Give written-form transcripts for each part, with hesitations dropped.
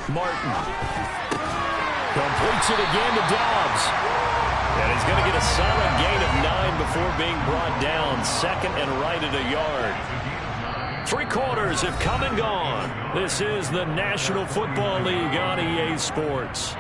Martin completes it again to Dobbs. And he's going to get a solid gain of 9 before being brought down. Second and right at a yard. 3 quarters have come and gone. This is the National Football League on EA Sports.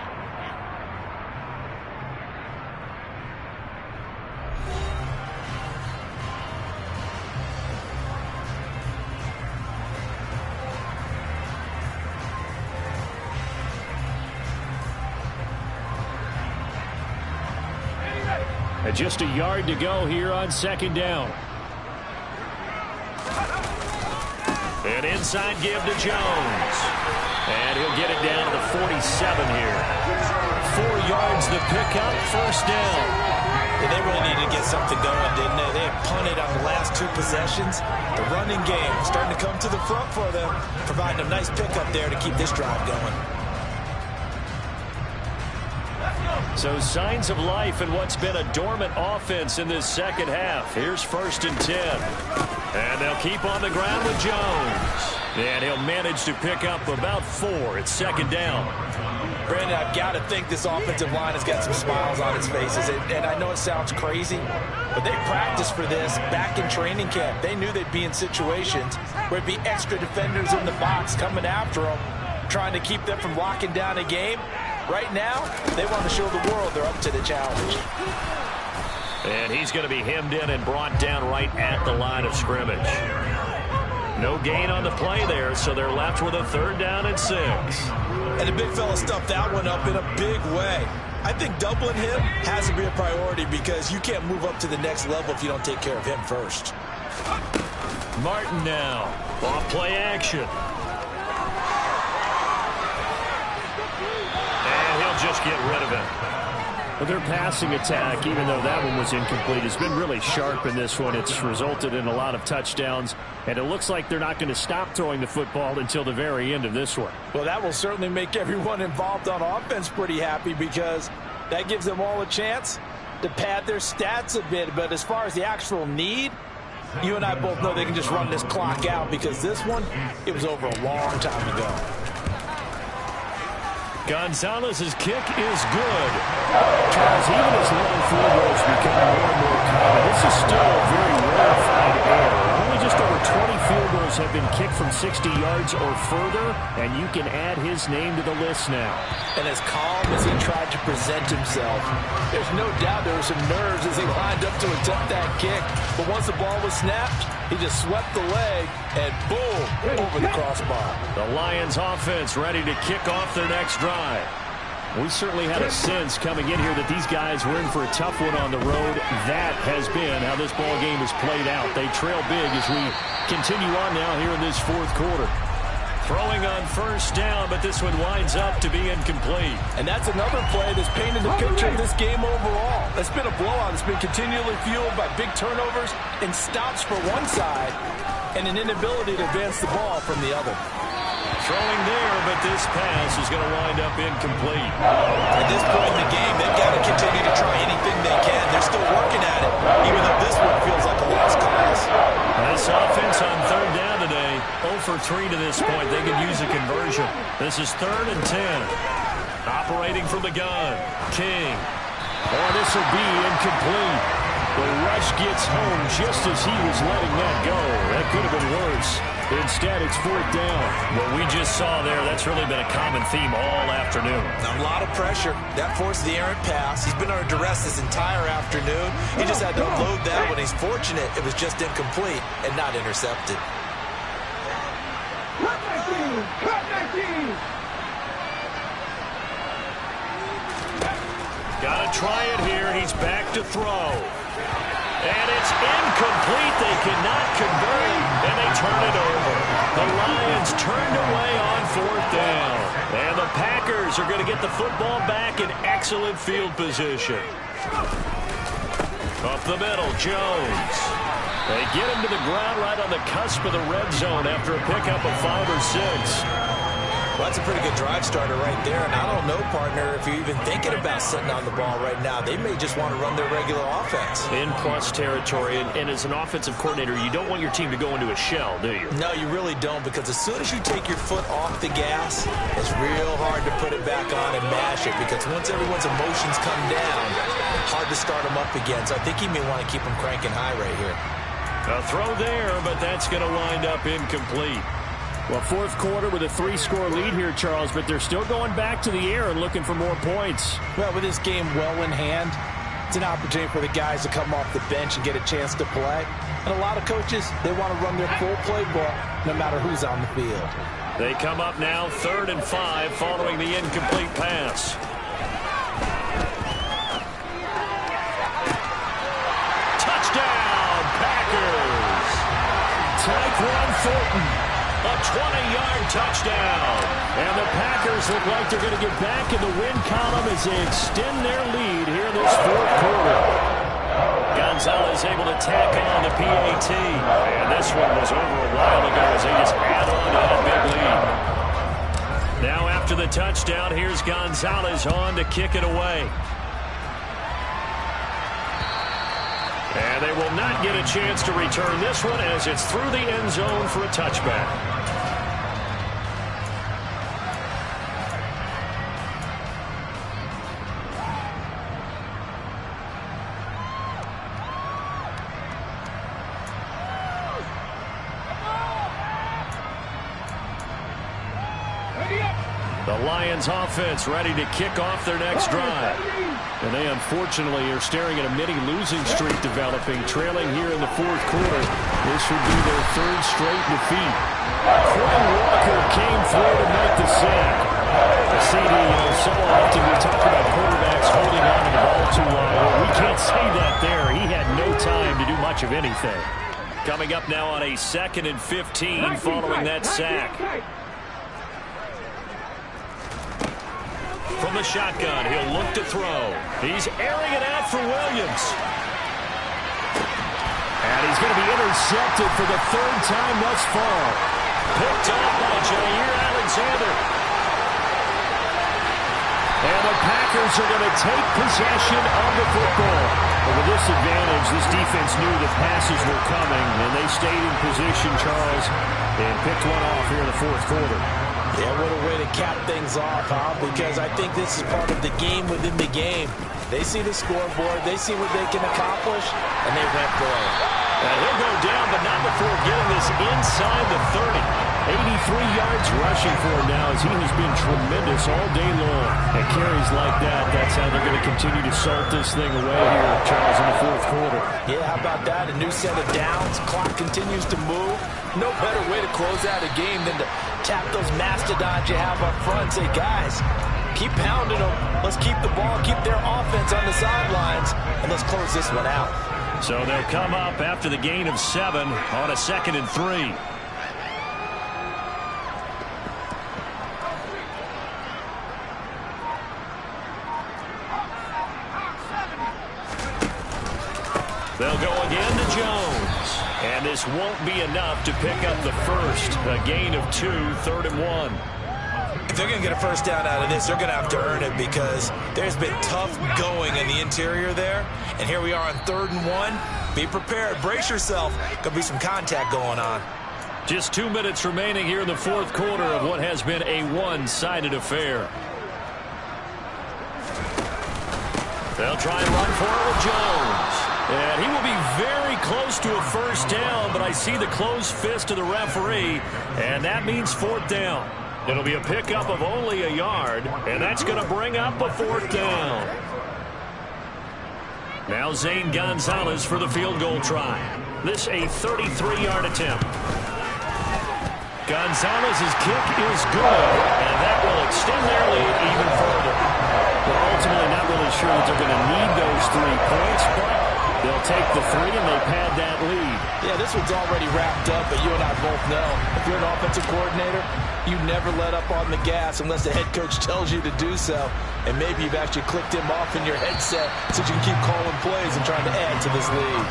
And just a yard to go here on second down. An inside give to Jones. And he'll get it down to the 47 here. 4 yards the pickup, first down. And they really needed to get something going, didn't they? They had punted on the last 2 possessions. The running game starting to come to the front for them, providing a nice pickup there to keep this drive going. So signs of life in what's been a dormant offense in this second half. Here's first and 10. And they'll keep on the ground with Jones. And he'll manage to pick up about 4 at second down. Brandon, I've got to think this offensive line has got some smiles on its faces. And I know it sounds crazy, but they practiced for this back in training camp. They knew they'd be in situations where it'd be extra defenders in the box coming after them, trying to keep them from locking down a game. Right now, they want to show the world they're up to the challenge. And he's going to be hemmed in and brought down right at the line of scrimmage. No gain on the play there, so they're left with a 3rd down and 6. And the big fella stuffed that one up in a big way. I think doubling him has to be a priority because you can't move up to the next level if you don't take care of him first. Martin now. Off play action. Just get rid of it. Well, their passing attack, even though that one was incomplete, has been really sharp in this one. It's resulted in a lot of touchdowns, and it looks like they're not going to stop throwing the football until the very end of this one. Well, that will certainly make everyone involved on offense pretty happy because that gives them all a chance to pad their stats a bit. But as far as the actual need, you and I both know they can just run this clock out because this one, it was over a long time ago. Gonzalez's kick is good. Charles, even as long field goals become more and more common, this is still a very rarefied error. Only just over 20 field goals have been kicked from 60 yards or further, and you can add his name to the list now. And as calm as he tried to present himself, there's no doubt there were some nerves as he lined up to attempt that kick. But once the ball was snapped, he just swept the leg, and boom, over the crossbar. The Lions offense ready to kick off their next drive. We certainly had a sense coming in here that these guys were in for a tough one on the road. That has been how this ball game has played out. They trail big as we continue on now here in this 4th quarter. Throwing on first down, but this one winds up to be incomplete. And that's another play that's painted the picture of this game overall. It's been a blowout. It's been continually fueled by big turnovers and stops for one side and an inability to advance the ball from the other. Throwing there, but this pass is going to wind up incomplete. At this point in the game, they've got to continue to try anything they can. They're still working at it, even though this one feels like a lost cause. This offense on 3rd down today, 0 for 3 to this point. They could use a conversion. This is 3rd and 10. Operating from the gun, King. Oh, this will be incomplete. The rush gets home just as he was letting that go. That could have been worse. Instead, it's 4th down. What we just saw there, that's really been a common theme all afternoon. A lot of pressure. That forced the errant pass. He's been under duress this entire afternoon. He just had to unload that when he's fortunate it was just incomplete and not intercepted. Gotta try it here. He's back to throw. And it's incomplete. They cannot convert, and they turn it over. The Lions turned away on 4th down. And the Packers are going to get the football back in excellent field position. Up the middle, Jones. They get him to the ground right on the cusp of the red zone after a pickup of 5 or 6. Well, that's a pretty good drive starter right there. And I don't know, partner, if you're even thinking about sitting on the ball right now. They may just want to run their regular offense. In plus territory. And as an offensive coordinator, you don't want your team to go into a shell, do you? No, you really don't, because as soon as you take your foot off the gas, it's real hard to put it back on and mash it, because once everyone's emotions come down, hard to start them up again. So I think he may want to keep them cranking high right here. A throw there, but that's going to wind up incomplete. Well, fourth quarter with a 3-score lead here, Charles, but they're still going back to the air and looking for more points. Well, with this game well in hand, it's an opportunity for the guys to come off the bench and get a chance to play. And a lot of coaches, they want to run their full playbook no matter who's on the field. They come up now 3rd and 5 following the incomplete pass. Touchdown, Packers! Tyquan Thornton. A 20-yard touchdown. And the Packers look like they're going to get back in the win column as they extend their lead here this fourth quarter. Gonzalez able to tack on the PAT. And this one was over a while ago as they just add on to that big lead. Now after the touchdown, here's Gonzalez on to kick it away. And they will not get a chance to return this one as it's through the end zone for a touchback. The Lions offense ready to kick off their next drive. And they unfortunately are staring at a mini losing streak developing, trailing here in the fourth quarter. This would be their 3rd straight defeat. Quinn Walker came through to make the sack. CD, so often we talk about quarterbacks holding on to the ball too long. Well, we can't say that there. He had no time to do much of anything. Coming up now on a 2nd and 15 following that sack. From the shotgun, he'll look to throw. He's airing it out for Williams. And he's going to be intercepted for the 3rd time thus far. Picked up by Jair Alexander. And the Packers are going to take possession of the football. But with this advantage, this defense knew the passes were coming, and they stayed in position, Charles, and picked one off here in the fourth quarter. Yeah, what a way to cap things off, huh? Because I think this is part of the game within the game. They see the scoreboard, they see what they can accomplish, and they went for it. And he'll go down, but not before getting this inside the 30. 83 yards rushing for him now as he has been tremendous all day long. And carries like that, that's how they're going to continue to salt this thing away here, Charles, in the fourth quarter. Yeah, how about that? A new set of downs. Clock continues to move. No better way to close out a game than to tap those mastodons you have up front and say, guys, keep pounding them. Let's keep the ball, keep their offense on the sidelines, and let's close this one out. So they'll come up after the gain of 7 on a 2nd and 3. They'll go again to Jones. And this won't be enough to pick up the first. A gain of 2, 3rd and 1. If they're going to get a first down out of this, they're going to have to earn it because there's been tough going in the interior there. And here we are on 3rd and 1. Be prepared. Brace yourself. Going to be some contact going on. Just 2 minutes remaining here in the fourth quarter of what has been a one-sided affair. They'll try and run for it with Jones. And he will be very close to a first down, but I see the closed fist of the referee, and that means 4th down. It'll be a pickup of only a yard, and that's going to bring up a 4th down. Now Zane Gonzalez for the field goal try. This a 33-yard attempt. Gonzalez's kick is good, and that will extend their lead even further. But ultimately not really sure that they're going to need those 3 points, but they'll take the 3 and they pad that lead. Yeah, this one's already wrapped up, but you and I both know if you're an offensive coordinator, you never let up on the gas unless the head coach tells you to do so. And maybe you've actually clicked him off in your headset so you can keep calling plays and trying to add to this lead.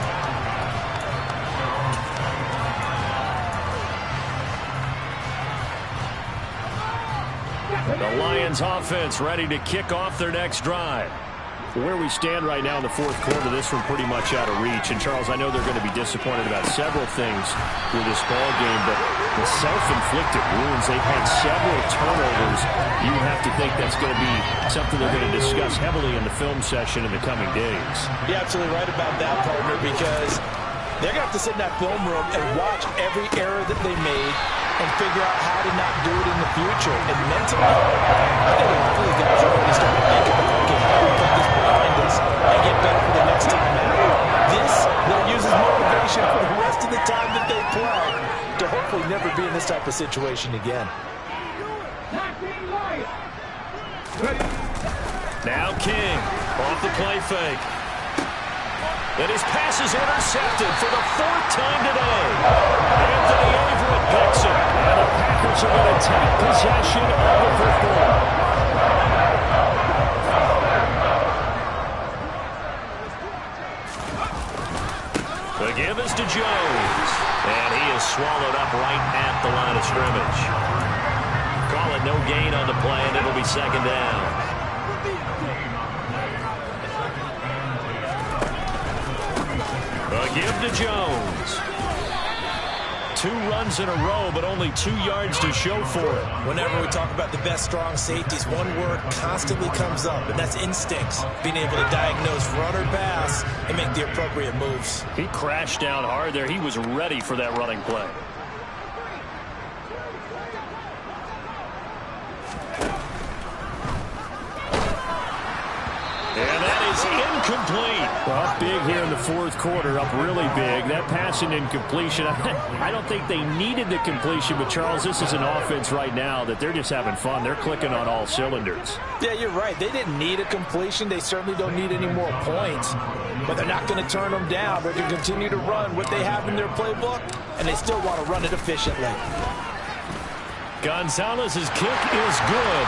The Lions offense ready to kick off their next drive. Where we stand right now in the fourth quarter, this one pretty much out of reach. And, Charles, I know they're going to be disappointed about several things with this ball game, but the self-inflicted wounds, they've had several turnovers. You have to think that's going to be something they're going to discuss heavily in the film session in the coming days. You're absolutely right about that, partner, because they're going to have to sit in that film room and watch every error that they made and figure out how to not do it in the future. And mentally, I think a lot of these guys are already starting to think about, okay, how do we put this behind us and get better for the next time out? This will use as motivation for the rest of the time that they play to hopefully never be in this type of situation again. Now King off the play fake. And his pass is intercepted for the fourth time today. Anthony Everett picks it. And the Packers are going to take possession of the football. The give is to Jones. And he is swallowed up right at the line of scrimmage. Call it no gain on the play, and it'll be second down. Give to Jones. 2 runs in a row, but only 2 yards to show for it. Whenever we talk about the best strong safeties, one word constantly comes up, and that's instincts. Being able to diagnose run or pass and make the appropriate moves. He crashed down hard there. He was ready for that running play. And that is incomplete. Well, up big here in the fourth quarter, up really big. That pass and incompletion, I don't think they needed the completion, but Charles, this is an offense right now that they're just having fun. They're clicking on all cylinders. Yeah, you're right. They didn't need a completion. They certainly don't need any more points, but they're not going to turn them down. They're going to continue to run what they have in their playbook, and they still want to run it efficiently. Gonzalez's kick is good.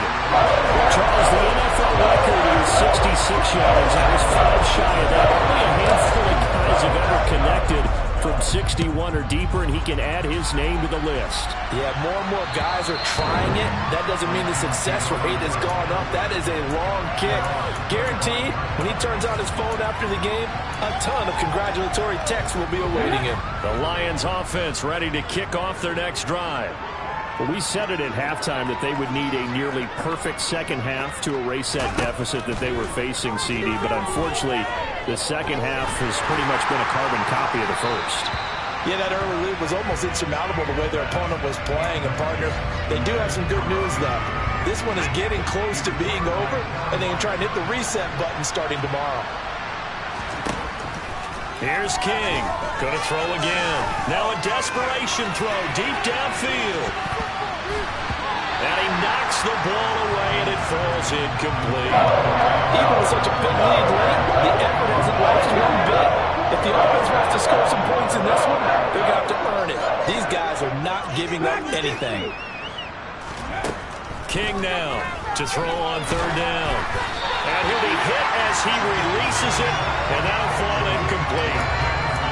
Charles, the NFL record is 66 yards. That was 5 shy of that. Only a handful of guys have ever connected from 61 or deeper, and he can add his name to the list. Yeah, more and more guys are trying it. That doesn't mean the success rate has gone up. That is a long kick. Guaranteed, when he turns on his phone after the game, a ton of congratulatory texts will be awaiting him. The Lions offense ready to kick off their next drive. Well, we said it at halftime that they would need a nearly perfect second half to erase that deficit that they were facing, CD. But unfortunately, the second half has pretty much been a carbon copy of the first. Yeah, that early lead was almost insurmountable the way their opponent was playing. And, partner, they do have some good news, though. This one is getting close to being over, and they can try and hit the reset button starting tomorrow. Here's King. Going to throw again. Now a desperation throw deep downfield. And he knocks the ball away, and it falls incomplete. Even with such a big lead late, the effort hasn't lapsed one bit. If the offense wants to score some points in this one, they're going to have to earn it. These guys are not giving up anything. King now to throw on third down. And he'll be hit as he releases it, and that'll fall incomplete.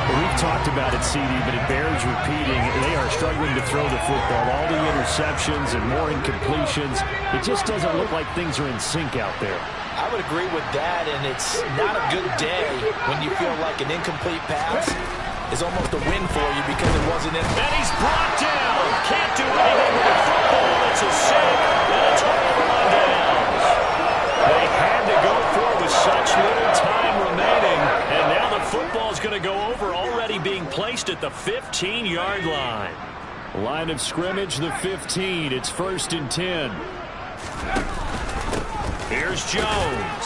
Well, we've talked about it, CD, but it bears repeating. They are struggling to throw the football. All the interceptions and more incompletions. It just doesn't look like things are in sync out there. I would agree with that, and it's not a good day when you feel like an incomplete pass is almost a win for you because it wasn't in. And he's brought down. Can't do anything with the football. It's a sack, and a turnover on downs. They had to go for it with such little time remaining, and now the football's going to go over, already being placed at the 15-yard line. Line of scrimmage, the 15. It's 1st and 10. Here's Jones.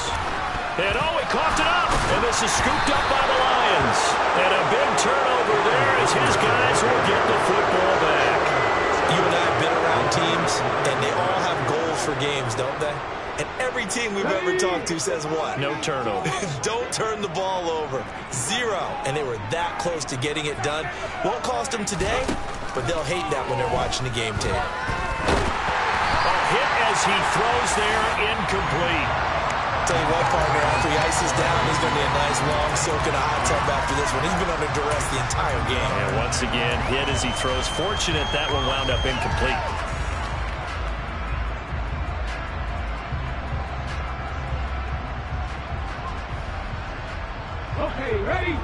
And oh, he coughed it up, and this is scooped up by the Lions. And a big turnover there as his guys will get the football back. You and I have been around teams, and they all have goals for games, don't they? And every team we've ever talked to says what? No turnover. Don't turn the ball over. 0. And they were that close to getting it done. Won't cost them today, but they'll hate that when they're watching the game tape. A hit as he throws there, incomplete. Tell you what, partner, after he ices down, he's going to be a nice long soak in a hot tub after this one. He's been under duress the entire game. And once again, hit as he throws. Fortunate that one wound up incomplete.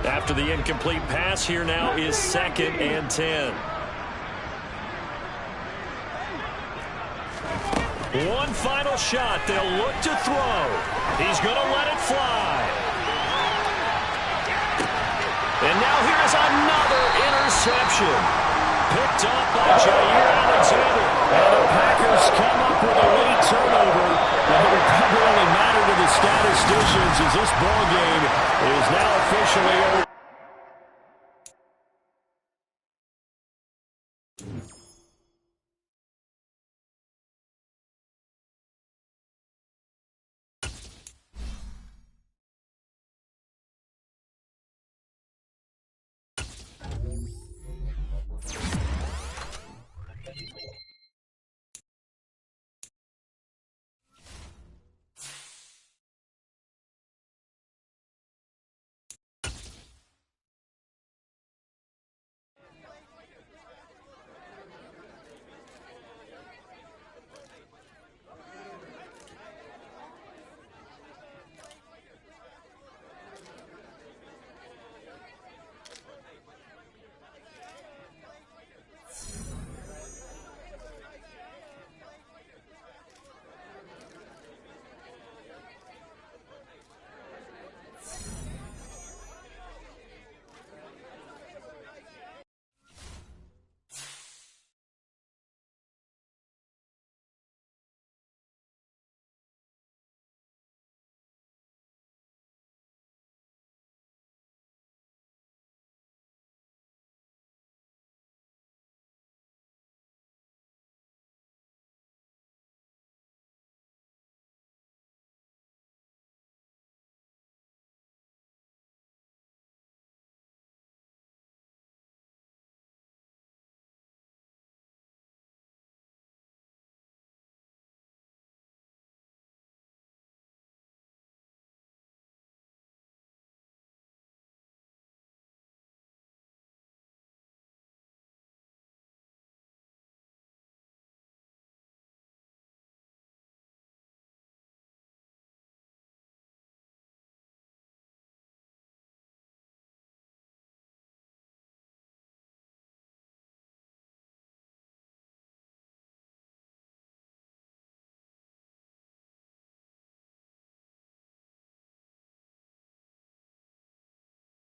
After the incomplete pass, here now is 2nd and 10. One final shot. They'll look to throw. He's going to let it fly. And now here's another interception. Picked up by Jair Alexander. And the Packers come up with a late turnover. And it would probably only matter to the statisticians as this ball game is now officially over.